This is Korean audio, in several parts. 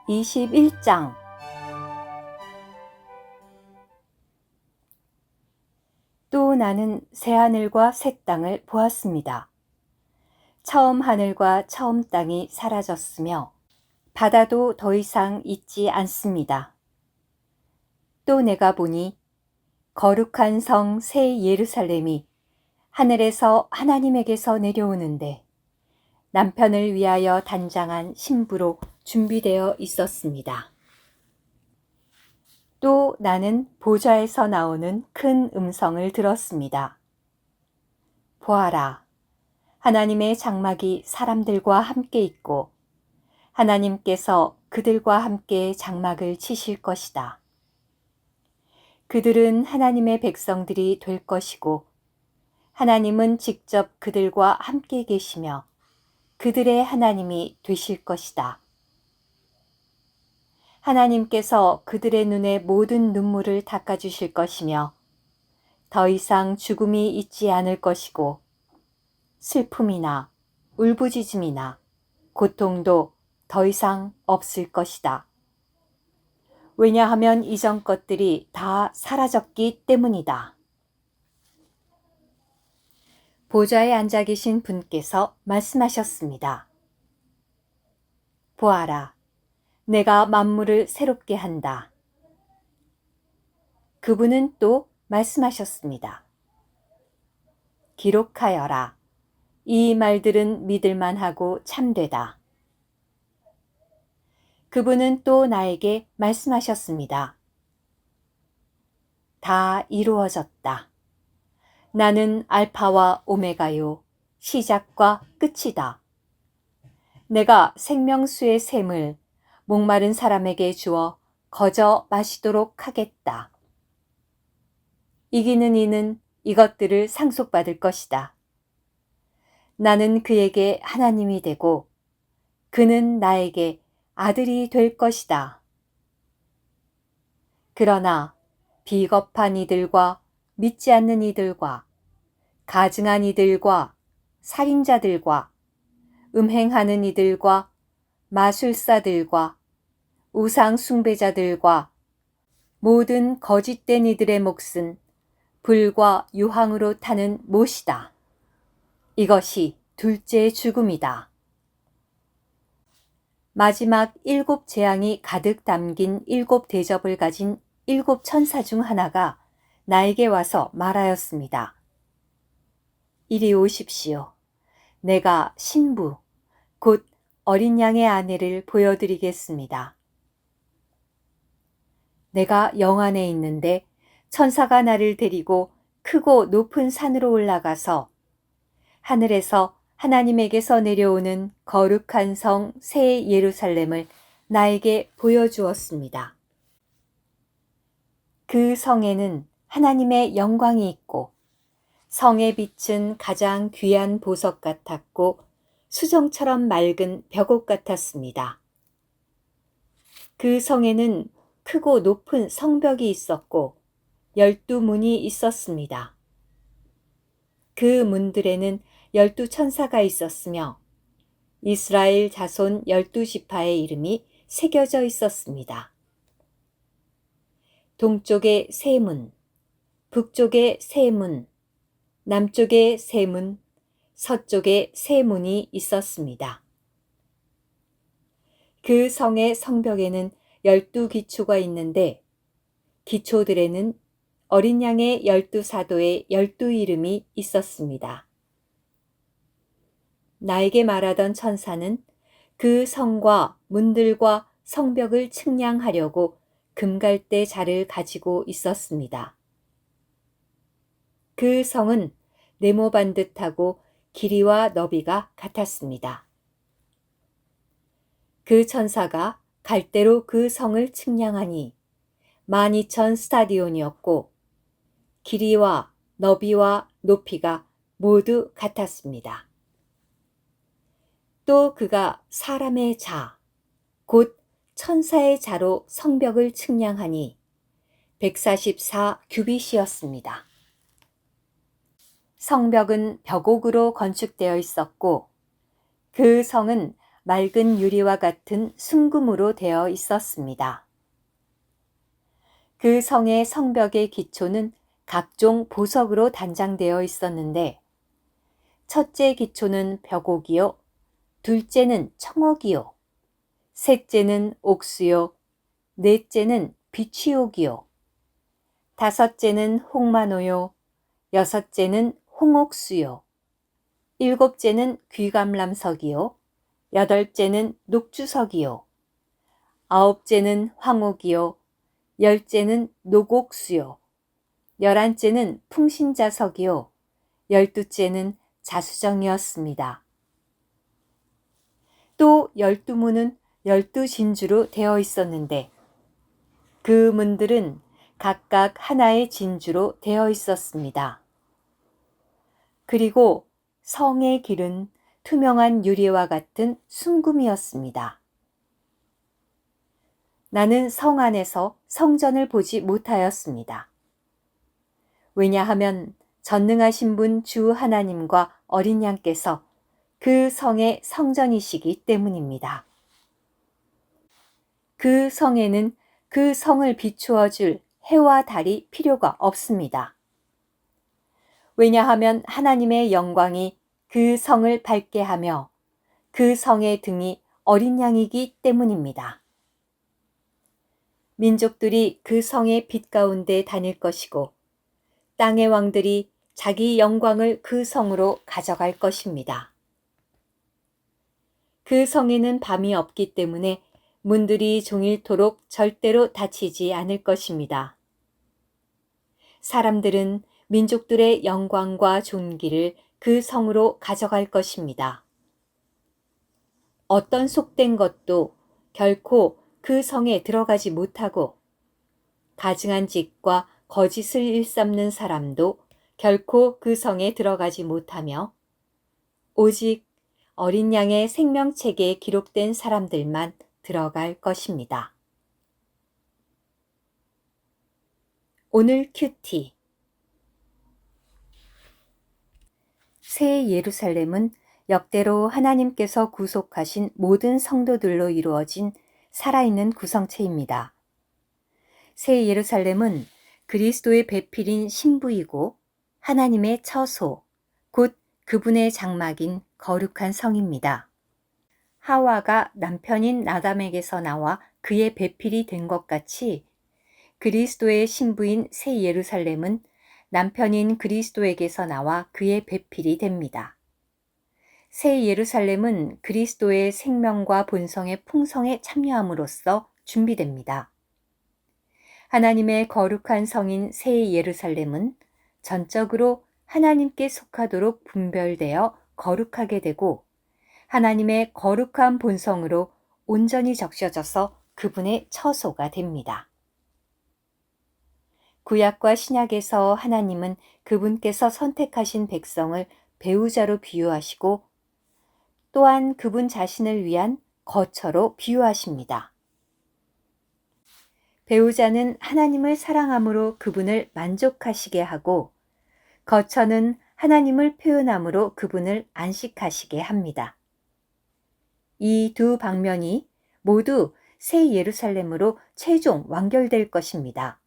21장. 또 나는 새하늘과 새 땅을 보았습니다. 처음 하늘과 처음 땅이 사라졌으며 바다도 더 이상 있지 않습니다. 또 내가 보니 거룩한 성 새 예루살렘이 하늘에서 하나님에게서 내려오는데 남편을 위하여 단장한 신부로 준비되어 있었습니다. 또 나는 보좌에서 나오는 큰 음성을 들었습니다. 보아라, 하나님의 장막이 사람들과 함께 있고 하나님께서 그들과 함께 장막을 치실 것이다. 그들은 하나님의 백성들이 될 것이고 하나님은 직접 그들과 함께 계시며 그들의 하나님이 되실 것이다. 하나님께서 그들의 눈에 모든 눈물을 닦아주실 것이며 더 이상 죽음이 있지 않을 것이고 슬픔이나 울부짖음이나 고통도 더 이상 없을 것이다. 왜냐하면 이전 것들이 다 사라졌기 때문이다. 보좌에 앉아 계신 분께서 말씀하셨습니다. 보아라, 내가 만물을 새롭게 한다. 그분은 또 말씀하셨습니다. 기록하여라. 이 말들은 믿을만하고 참되다. 그분은 또 나에게 말씀하셨습니다. 다 이루어졌다. 나는 알파와 오메가요, 시작과 끝이다. 내가 생명수의 샘을 목마른 사람에게 주어 거저 마시도록 하겠다. 이기는 이는 이것들을 상속받을 것이다. 나는 그에게 하나님이 되고 그는 나에게 아들이 될 것이다. 그러나 비겁한 이들과 믿지 않는 이들과 가증한 이들과 살인자들과 음행하는 이들과 마술사들과 우상 숭배자들과 모든 거짓된 이들의 몫은 불과 유황으로 타는 못이다. 이것이 둘째 죽음이다. 마지막 7 재앙이 가득 담긴 7 대접을 가진 7 천사 중 하나가 나에게 와서 말하였습니다. 이리 오십시오. 내가 신부, 곧 어린 양의 아내를 보여드리겠습니다. 내가 영 안에 있는데 천사가 나를 데리고 크고 높은 산으로 올라가서 하늘에서 하나님에게서 내려오는 거룩한 성 새 예루살렘을 나에게 보여주었습니다. 그 성에는 하나님의 영광이 있고 성의 빛은 가장 귀한 보석 같았고 수정처럼 맑은 벽옥 같았습니다. 그 성에는 크고 높은 성벽이 있었고 12문이 있었습니다. 그 문들에는 12 천사가 있었으며 이스라엘 자손 12지파의 이름이 새겨져 있었습니다. 동쪽에 세 문, 북쪽에 세 문, 남쪽에 세 문, 서쪽에 세 문이 있었습니다. 그 성의 성벽에는 12 기초가 있는데 기초들에는 어린 양의 12 사도의 12 이름이 있었습니다. 나에게 말하던 천사는 그 성과 문들과 성벽을 측량하려고 금갈대 자를 가지고 있었습니다. 그 성은 네모 반듯하고 길이와 너비가 같았습니다. 그 천사가 갈대로 그 성을 측량하니 12,000 스타디온이었고 길이와 너비와 높이가 모두 같았습니다. 또 그가 사람의 자, 곧 천사의 자로 성벽을 측량하니 144 규빗이었습니다. 성벽은 벽옥으로 건축되어 있었고 그 성은 맑은 유리와 같은 순금으로 되어 있었습니다. 그 성의 성벽의 기초는 각종 보석으로 단장되어 있었는데 첫째 기초는 벽옥이요, 둘째는 청옥이요, 셋째는 옥수요, 넷째는 비취옥이요, 다섯째는 홍마노요, 여섯째는 홍옥수요, 일곱째는 귀감람석이요, 여덟째는 녹주석이요, 아홉째는 황옥이요, 열째는 녹옥수요, 열한째는 풍신자석이요, 열두째는 자수정이었습니다. 또 12문은 12진주로 되어 있었는데 그 문들은 각각 하나의 진주로 되어 있었습니다. 그리고 성의 길은 투명한 유리와 같은 순금이었습니다. 나는 성 안에서 성전을 보지 못하였습니다. 왜냐하면 전능하신 분 주 하나님과 어린 양께서 그 성의 성전이시기 때문입니다. 그 성에는 그 성을 비추어 줄 해와 달이 필요가 없습니다. 왜냐하면 하나님의 영광이 그 성을 밝게 하며 그 성의 등이 어린 양이기 때문입니다. 민족들이 그 성의 빛 가운데 다닐 것이고 땅의 왕들이 자기 영광을 그 성으로 가져갈 것입니다. 그 성에는 밤이 없기 때문에 문들이 종일토록 절대로 닫히지 않을 것입니다. 사람들은 민족들의 영광과 존귀를 그 성으로 가져갈 것입니다. 어떤 속된 것도 결코 그 성에 들어가지 못하고 가증한 짓과 거짓을 일삼는 사람도 결코 그 성에 들어가지 못하며 오직 어린 양의 생명책에 기록된 사람들만 들어갈 것입니다. 오늘 큐티. 새 예루살렘은 역대로 하나님께서 구속하신 모든 성도들로 이루어진 살아있는 구성체입니다. 새 예루살렘은 그리스도의 배필인 신부이고 하나님의 처소, 곧 그분의 장막인 거룩한 성입니다. 하와가 남편인 아담에게서 나와 그의 배필이 된 것 같이 그리스도의 신부인 새 예루살렘은 남편인 그리스도에게서 나와 그의 배필이 됩니다. 새 예루살렘은 그리스도의 생명과 본성의 풍성에 참여함으로써 준비됩니다. 하나님의 거룩한 성인 새 예루살렘은 전적으로 하나님께 속하도록 분별되어 거룩하게 되고 하나님의 거룩한 본성으로 온전히 적셔져서 그분의 처소가 됩니다. 구약과 신약에서 하나님은 그분께서 선택하신 백성을 배우자로 비유하시고 또한 그분 자신을 위한 거처로 비유하십니다. 배우자는 하나님을 사랑함으로 그분을 만족하시게 하고 거처는 하나님을 표현함으로 그분을 안식하시게 합니다. 이 두 방면이 모두 새 예루살렘으로 최종 완결될 것입니다.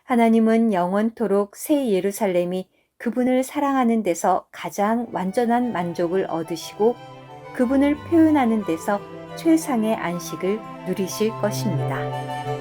하나님은 영원토록 새 예루살렘이 그분을 사랑하는 데서 가장 완전한 만족을 얻으시고 그분을 표현하는 데서 최상의 안식을 누리실 것입니다.